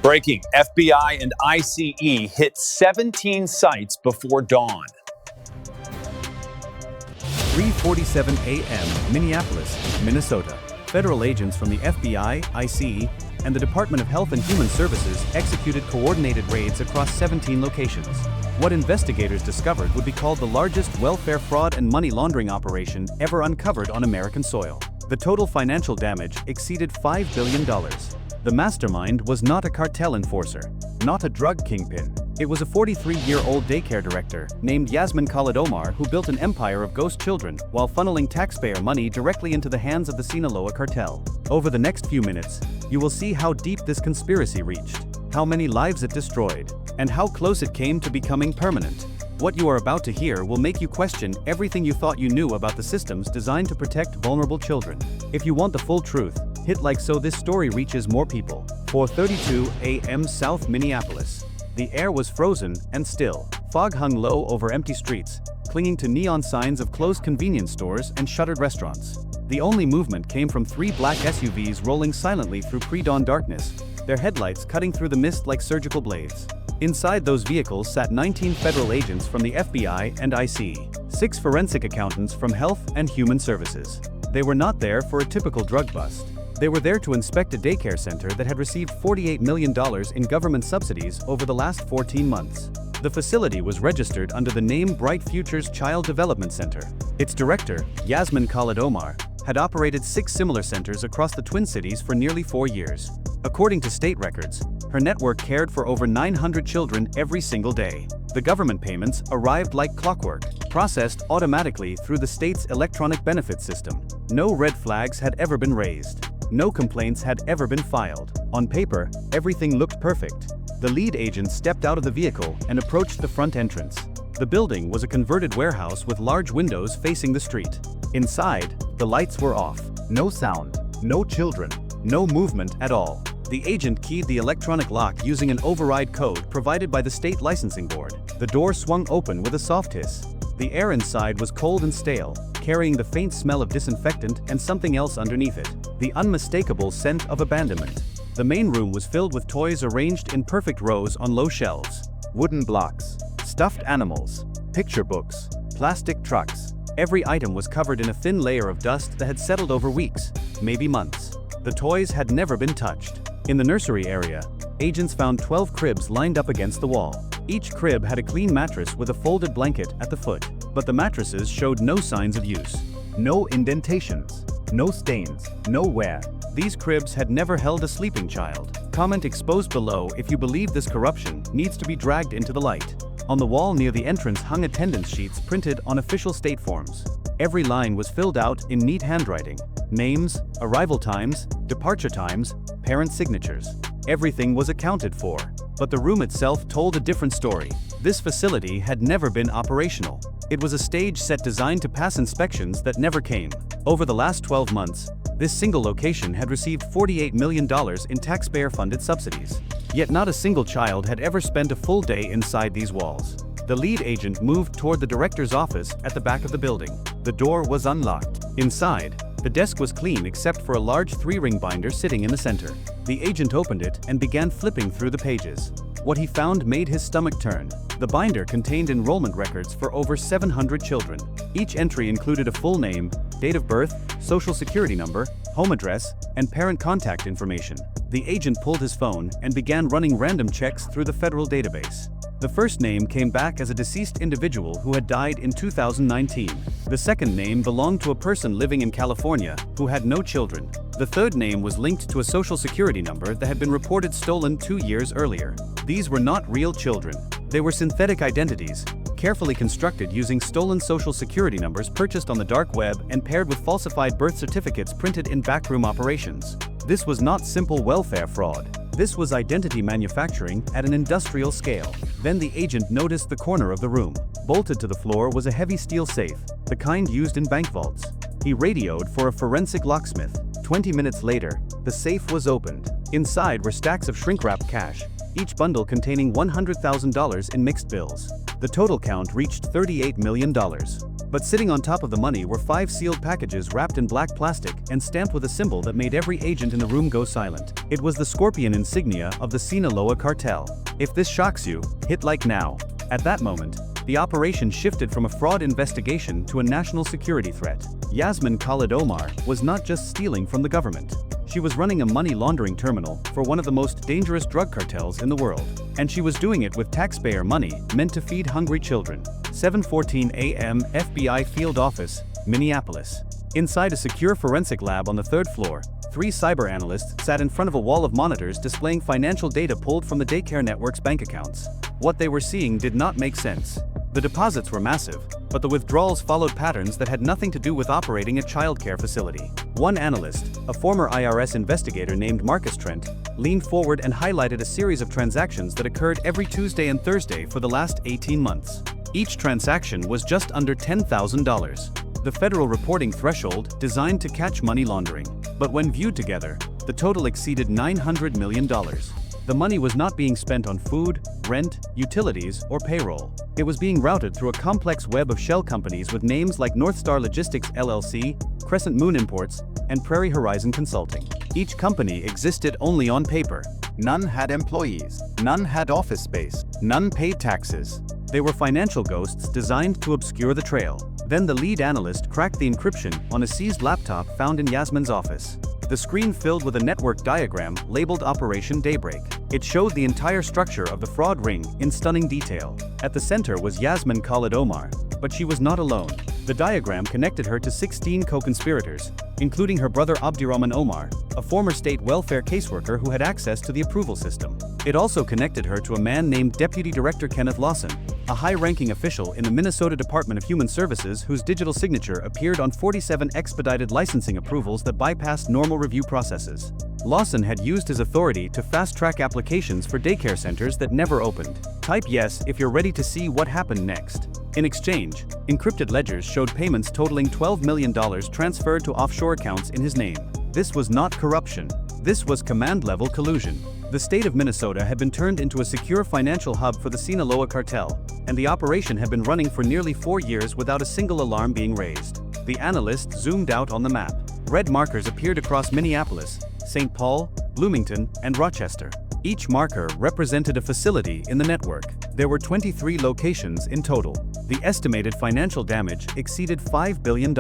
Breaking: FBI and ICE hit 17 sites before dawn. 3:47 a.m. Minneapolis, Minnesota. Federal agents from the FBI, ICE, and the Department of Health and Human Services executed coordinated raids across 17 locations. What investigators discovered would be called the largest welfare fraud and money laundering operation ever uncovered on American soil. The total financial damage exceeded $5 billion. The mastermind was not a cartel enforcer, not a drug kingpin. It was a 43-year-old daycare director named Yasmin Khalid Omar who built an empire of ghost children while funneling taxpayer money directly into the hands of the Sinaloa cartel. Over the next few minutes, you will see how deep this conspiracy reached, how many lives it destroyed, and how close it came to becoming permanent. What you are about to hear will make you question everything you thought you knew about the systems designed to protect vulnerable children. If you want the full truth, hit like so this story reaches more people. 4:32 a.m. South Minneapolis. The air was frozen and still. Fog hung low over empty streets, clinging to neon signs of closed convenience stores and shuttered restaurants. The only movement came from three black SUVs rolling silently through pre-dawn darkness, their headlights cutting through the mist like surgical blades. Inside those vehicles sat 19 federal agents from the FBI and ICE, 6 forensic accountants from Health and Human Services. They were not there for a typical drug bust. They were there to inspect a daycare center that had received $48 million in government subsidies over the last 14 months. The facility was registered under the name Bright Futures Child Development Center. Its director, Yasmin Khalid Omar, had operated 6 similar centers across the Twin Cities for nearly 4 years. According to state records, her network cared for over 900 children every single day. The government payments arrived like clockwork, processed automatically through the state's electronic benefit system. No red flags had ever been raised. No complaints had ever been filed. On paper, everything looked perfect. The lead agent stepped out of the vehicle and approached the front entrance. The building was a converted warehouse with large windows facing the street. Inside, the lights were off. No sound, no children, no movement at all. The agent keyed the electronic lock using an override code provided by the state licensing board. The door swung open with a soft hiss. The air inside was cold and stale, carrying the faint smell of disinfectant and something else underneath it, the unmistakable scent of abandonment. The main room was filled with toys arranged in perfect rows on low shelves. Wooden blocks, stuffed animals, picture books, plastic trucks. Every item was covered in a thin layer of dust that had settled over weeks, maybe months. The toys had never been touched. In the nursery area, agents found 12 cribs lined up against the wall. Each crib had a clean mattress with a folded blanket at the foot, but the mattresses showed no signs of use. No indentations, no stains, no wear. These cribs had never held a sleeping child. Comment exposed below if you believe this corruption needs to be dragged into the light. On the wall near the entrance hung attendance sheets printed on official state forms. Every line was filled out in neat handwriting. Names, arrival times, departure times, parent signatures. Everything was accounted for. But the room itself told a different story. This facility had never been operational. It was a stage set designed to pass inspections that never came. Over the last 12 months, this single location had received $48 million in taxpayer-funded subsidies. Yet not a single child had ever spent a full day inside these walls. The lead agent moved toward the director's office at the back of the building. The door was unlocked. Inside, the desk was clean except for a large 3-ring binder sitting in the center. The agent opened it and began flipping through the pages. What he found made his stomach turn. The binder contained enrollment records for over 700 children. Each entry included a full name, date of birth, social security number, home address, and parent contact information. The agent pulled his phone and began running random checks through the federal database. The first name came back as a deceased individual who had died in 2019. The second name belonged to a person living in California who had no children. The third name was linked to a social security number that had been reported stolen 2 years earlier. These were not real children. They were synthetic identities, carefully constructed using stolen social security numbers purchased on the dark web and paired with falsified birth certificates printed in backroom operations. This was not simple welfare fraud. This was identity manufacturing at an industrial scale. Then the agent noticed the corner of the room. Bolted to the floor was a heavy steel safe, the kind used in bank vaults. He radioed for a forensic locksmith. 20 minutes later, the safe was opened. Inside were stacks of shrink-wrapped cash, each bundle containing $100,000 in mixed bills. The total count reached $38 million. But sitting on top of the money were 5 sealed packages wrapped in black plastic and stamped with a symbol that made every agent in the room go silent. It was the scorpion insignia of the Sinaloa cartel. If this shocks you, hit like now. At that moment, the operation shifted from a fraud investigation to a national security threat. Yasmin Khalid Omar was not just stealing from the government. She was running a money laundering terminal for one of the most dangerous drug cartels in the world. And she was doing it with taxpayer money meant to feed hungry children. 7:14 a.m. FBI Field Office, Minneapolis. Inside a secure forensic lab on the 3rd floor, 3 cyber analysts sat in front of a wall of monitors displaying financial data pulled from the daycare network's bank accounts. What they were seeing did not make sense. The deposits were massive, but the withdrawals followed patterns that had nothing to do with operating a childcare facility. One analyst, a former IRS investigator named Marcus Trent, leaned forward and highlighted a series of transactions that occurred every Tuesday and Thursday for the last 18 months. Each transaction was just under $10,000. The federal reporting threshold designed to catch money laundering. But when viewed together, the total exceeded $900 million. The money was not being spent on food, rent, utilities, or payroll. It was being routed through a complex web of shell companies with names like North Star Logistics LLC, Crescent Moon Imports, and Prairie Horizon Consulting. Each company existed only on paper. None had employees. None had office space. None paid taxes. They were financial ghosts designed to obscure the trail. Then the lead analyst cracked the encryption on a seized laptop found in Yasmin's office. The screen filled with a network diagram labeled Operation Daybreak. It showed the entire structure of the fraud ring in stunning detail. At the center was Yasmin Khalid Omar, but she was not alone. The diagram connected her to 16 co-conspirators, including her brother Abdirahman Omar, a former state welfare caseworker who had access to the approval system. It also connected her to a man named Deputy Director Kenneth Lawson, a high-ranking official in the Minnesota Department of Human Services whose digital signature appeared on 47 expedited licensing approvals that bypassed normal review processes. Lawson had used his authority to fast-track applications for daycare centers that never opened. Type yes if you're ready to see what happened next. In exchange, encrypted ledgers showed payments totaling $12 million transferred to offshore accounts in his name. This was not corruption. This was command-level collusion. The state of Minnesota had been turned into a secure financial hub for the Sinaloa cartel, and the operation had been running for nearly 4 years without a single alarm being raised. The analyst zoomed out on the map. Red markers appeared across Minneapolis, St. Paul, Bloomington, and Rochester. Each marker represented a facility in the network. There were 23 locations in total. The estimated financial damage exceeded $5 billion.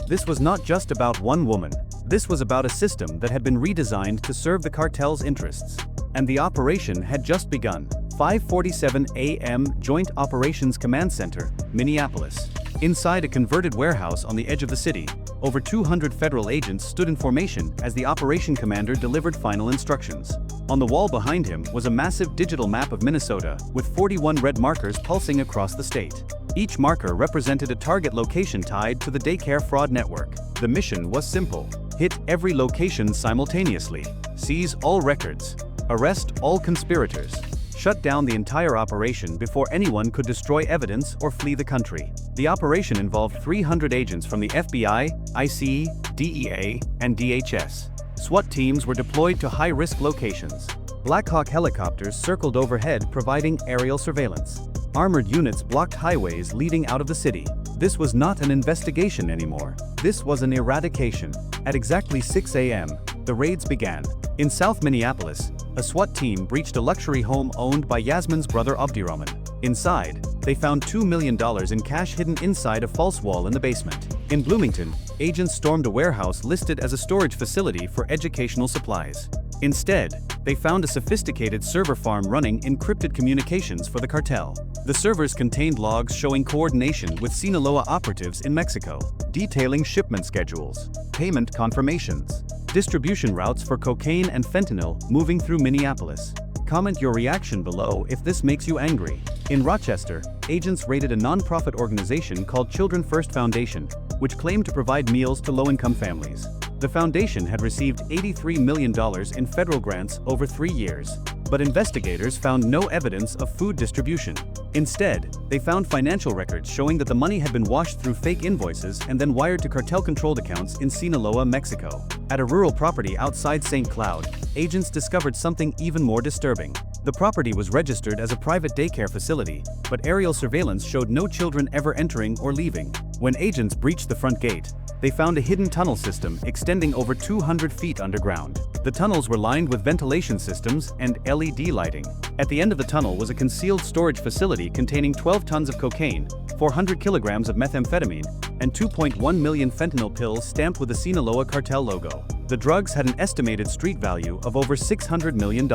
This was not just about one woman. This was about a system that had been redesigned to serve the cartel's interests. And the operation had just begun. 5:47 a.m. Joint Operations Command Center, Minneapolis. Inside a converted warehouse on the edge of the city, over 200 federal agents stood in formation as the operation commander delivered final instructions. On the wall behind him was a massive digital map of Minnesota with 41 red markers pulsing across the state. Each marker represented a target location tied to the daycare fraud network. The mission was simple: hit every location simultaneously, seize all records, arrest all conspirators, shut down the entire operation before anyone could destroy evidence or flee the country. The operation involved 300 agents from the FBI, ICE, DEA, and DHS. SWAT teams were deployed to high-risk locations. Black Hawk helicopters circled overhead providing aerial surveillance. Armored units blocked highways leading out of the city. This was not an investigation anymore. This was an eradication. At exactly 6 a.m., the raids began. In South Minneapolis, a SWAT team breached a luxury home owned by Yasmin's brother Abdirahman. Inside, they found $2 million in cash hidden inside a false wall in the basement. In Bloomington, agents stormed a warehouse listed as a storage facility for educational supplies. Instead, they found a sophisticated server farm running encrypted communications for the cartel. The servers contained logs showing coordination with Sinaloa operatives in Mexico, detailing shipment schedules, payment confirmations, distribution routes for cocaine and fentanyl moving through Minneapolis. Comment your reaction below if this makes you angry. In Rochester, agents raided a non-profit organization called Children First Foundation, which claimed to provide meals to low-income families. The foundation had received $83 million in federal grants over 3 years, but investigators found no evidence of food distribution. Instead, they found financial records showing that the money had been washed through fake invoices and then wired to cartel-controlled accounts in Sinaloa, Mexico. At a rural property outside St. Cloud, agents discovered something even more disturbing. The property was registered as a private daycare facility, but aerial surveillance showed no children ever entering or leaving. When agents breached the front gate, they found a hidden tunnel system extending over 200 feet underground. The tunnels were lined with ventilation systems and LED lighting. At the end of the tunnel was a concealed storage facility containing 12 tons of cocaine, 400 kilograms of methamphetamine, and 2.1 million fentanyl pills stamped with the Sinaloa cartel logo. The drugs had an estimated street value of over $600 million.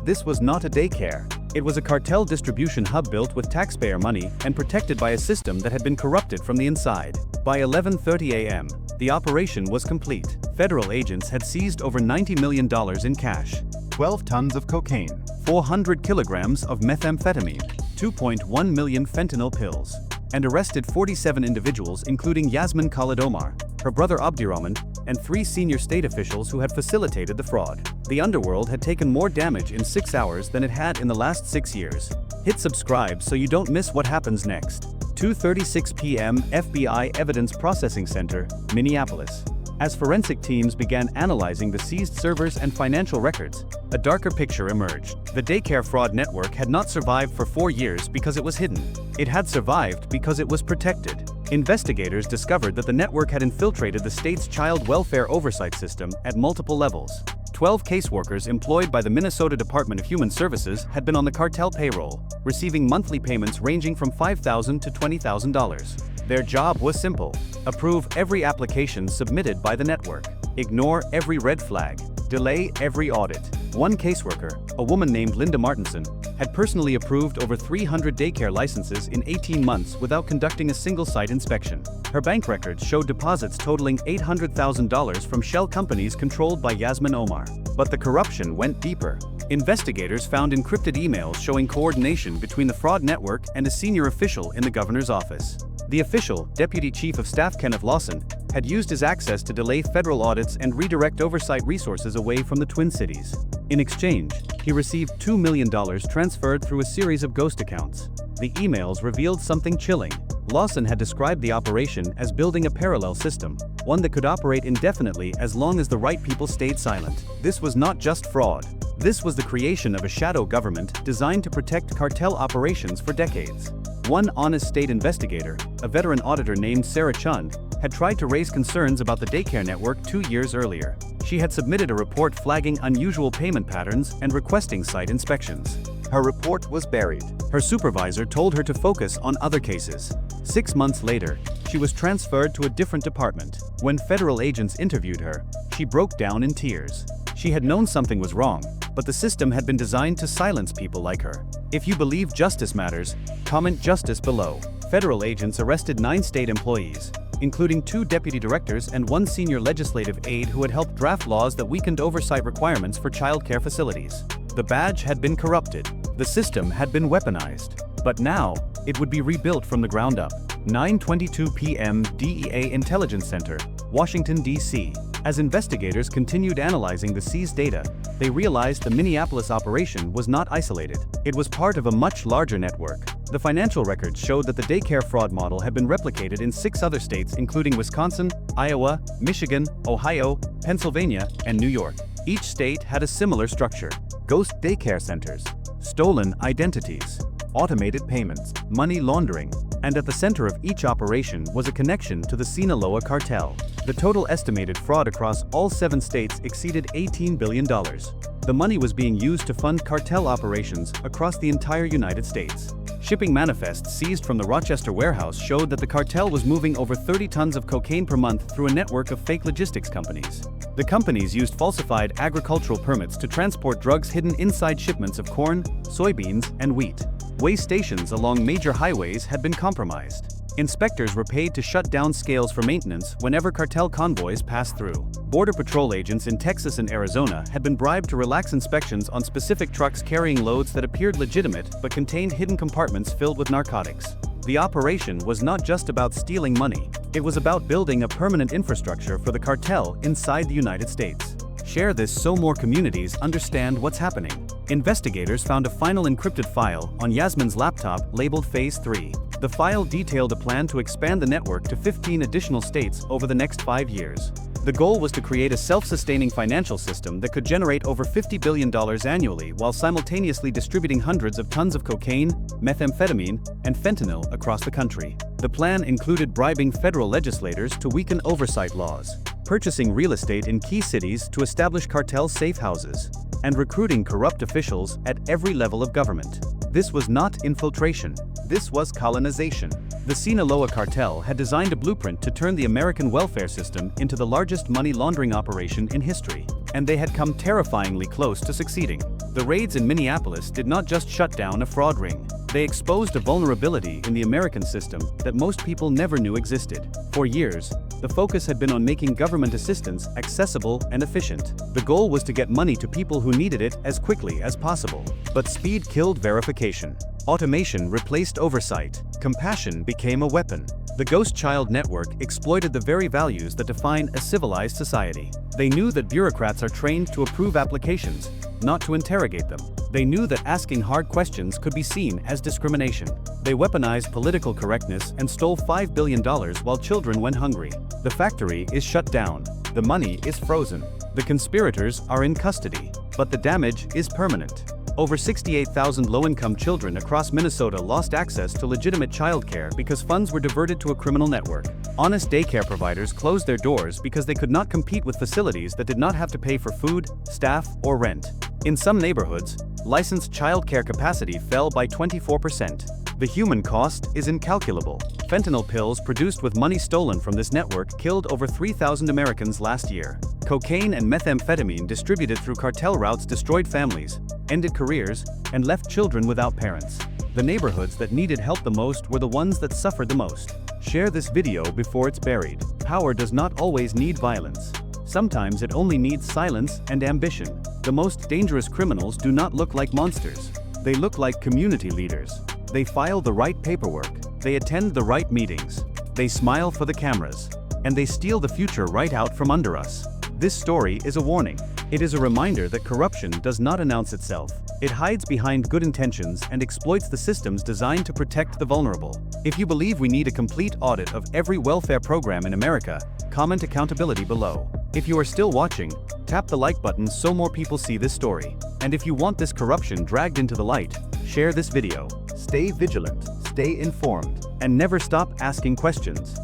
This was not a daycare. It was a cartel distribution hub built with taxpayer money and protected by a system that had been corrupted from the inside. By 11:30 a.m., the operation was complete. Federal agents had seized over $90 million in cash, 12 tons of cocaine, 400 kilograms of methamphetamine, 2.1 million fentanyl pills, and arrested 47 individuals including Yasmin Khalid Omar, her brother Abdirahman, and 3 senior state officials who had facilitated the fraud. The underworld had taken more damage in 6 hours than it had in the last 6 years. Hit subscribe so you don't miss what happens next. 2:36 p.m. FBI Evidence Processing Center, Minneapolis. As forensic teams began analyzing the seized servers and financial records, a darker picture emerged. The daycare fraud network had not survived for 4 years because it was hidden. It had survived because it was protected. Investigators discovered that the network had infiltrated the state's child welfare oversight system at multiple levels. 12 caseworkers employed by the Minnesota Department of Human Services had been on the cartel payroll, receiving monthly payments ranging from $5,000 to $20,000. Their job was simple: approve every application submitted by the network, ignore every red flag, delay every audit. One caseworker, a woman named Linda Martinson, had personally approved over 300 daycare licenses in 18 months without conducting a single site inspection. Her bank records showed deposits totaling $800,000 from shell companies controlled by Yasmin Omar. But the corruption went deeper. Investigators found encrypted emails showing coordination between the fraud network and a senior official in the governor's office. The official, Deputy Chief of Staff Kenneth Lawson, had used his access to delay federal audits and redirect oversight resources away from the Twin Cities. In exchange, he received $2 million transferred through a series of ghost accounts. The emails revealed something chilling. Lawson had described the operation as building a parallel system, one that could operate indefinitely as long as the right people stayed silent. This was not just fraud. This was the creation of a shadow government designed to protect cartel operations for decades. One honest state investigator, a veteran auditor named Sarah Chund, had tried to raise concerns about the daycare network 2 years earlier. She had submitted a report flagging unusual payment patterns and requesting site inspections. Her report was buried. Her supervisor told her to focus on other cases. 6 months later, she was transferred to a different department. When federal agents interviewed her, she broke down in tears. She had known something was wrong, but the system had been designed to silence people like her. If you believe justice matters, comment justice below. Federal agents arrested 9 state employees, including 2 deputy directors and 1 senior legislative aide who had helped draft laws that weakened oversight requirements for child care facilities. The badge had been corrupted. The system had been weaponized. But now, it would be rebuilt from the ground up. 9:22 p.m. DEA Intelligence Center, Washington, D.C. As investigators continued analyzing the seized data, they realized the Minneapolis operation was not isolated. It was part of a much larger network. The financial records showed that the daycare fraud model had been replicated in 6 other states including Wisconsin, Iowa, Michigan, Ohio, Pennsylvania, and New York. Each state had a similar structure: ghost daycare centers, stolen identities, automated payments, money laundering, and at the center of each operation was a connection to the Sinaloa cartel. The total estimated fraud across all 7 states exceeded $18 billion. The money was being used to fund cartel operations across the entire United States. Shipping manifests seized from the Rochester warehouse showed that the cartel was moving over 30 tons of cocaine per month through a network of fake logistics companies. The companies used falsified agricultural permits to transport drugs hidden inside shipments of corn, soybeans, and wheat. Way stations along major highways had been compromised. Inspectors were paid to shut down scales for maintenance whenever cartel convoys passed through. Border Patrol agents in Texas and Arizona had been bribed to relax inspections on specific trucks carrying loads that appeared legitimate but contained hidden compartments filled with narcotics. The operation was not just about stealing money. It was about building a permanent infrastructure for the cartel inside the United States. Share this so more communities understand what's happening. Investigators found a final encrypted file on Yasmin's laptop labeled Phase 3. The file detailed a plan to expand the network to 15 additional states over the next 5 years. The goal was to create a self-sustaining financial system that could generate over $50 billion annually while simultaneously distributing hundreds of tons of cocaine, methamphetamine, and fentanyl across the country. The plan included bribing federal legislators to weaken oversight laws, purchasing real estate in key cities to establish cartel safe houses, and recruiting corrupt officials at every level of government. This was not infiltration. This was colonization. The Sinaloa cartel had designed a blueprint to turn the American welfare system into the largest money laundering operation in history, and they had come terrifyingly close to succeeding. The raids in Minneapolis did not just shut down a fraud ring. They exposed a vulnerability in the American system that most people never knew existed. For years, the focus had been on making government assistance accessible and efficient. The goal was to get money to people who needed it as quickly as possible. But speed killed verification. Automation replaced oversight. Compassion became a weapon. The Ghost Child Network exploited the very values that define a civilized society. They knew that bureaucrats are trained to approve applications, not to interrogate them. They knew that asking hard questions could be seen as discrimination. They weaponized political correctness and stole $5 billion while children went hungry. The factory is shut down. The money is frozen. The conspirators are in custody. But the damage is permanent. Over 68,000 low-income children across Minnesota lost access to legitimate childcare because funds were diverted to a criminal network. Honest daycare providers closed their doors because they could not compete with facilities that did not have to pay for food, staff, or rent. In some neighborhoods, licensed childcare capacity fell by 24%. The human cost is incalculable. Fentanyl pills produced with money stolen from this network killed over 3,000 Americans last year. Cocaine and methamphetamine distributed through cartel routes destroyed families, ended careers, and left children without parents. The neighborhoods that needed help the most were the ones that suffered the most. Share this video before it's buried. Power does not always need violence. Sometimes it only needs silence and ambition. The most dangerous criminals do not look like monsters. They look like community leaders. They file the right paperwork. They attend the right meetings. They smile for the cameras. And they steal the future right out from under us. This story is a warning. It is a reminder that corruption does not announce itself. It hides behind good intentions and exploits the systems designed to protect the vulnerable. If you believe we need a complete audit of every welfare program in America, comment accountability below. If you are still watching, tap the like button so more people see this story. And if you want this corruption dragged into the light, share this video. Stay vigilant, stay informed, and never stop asking questions.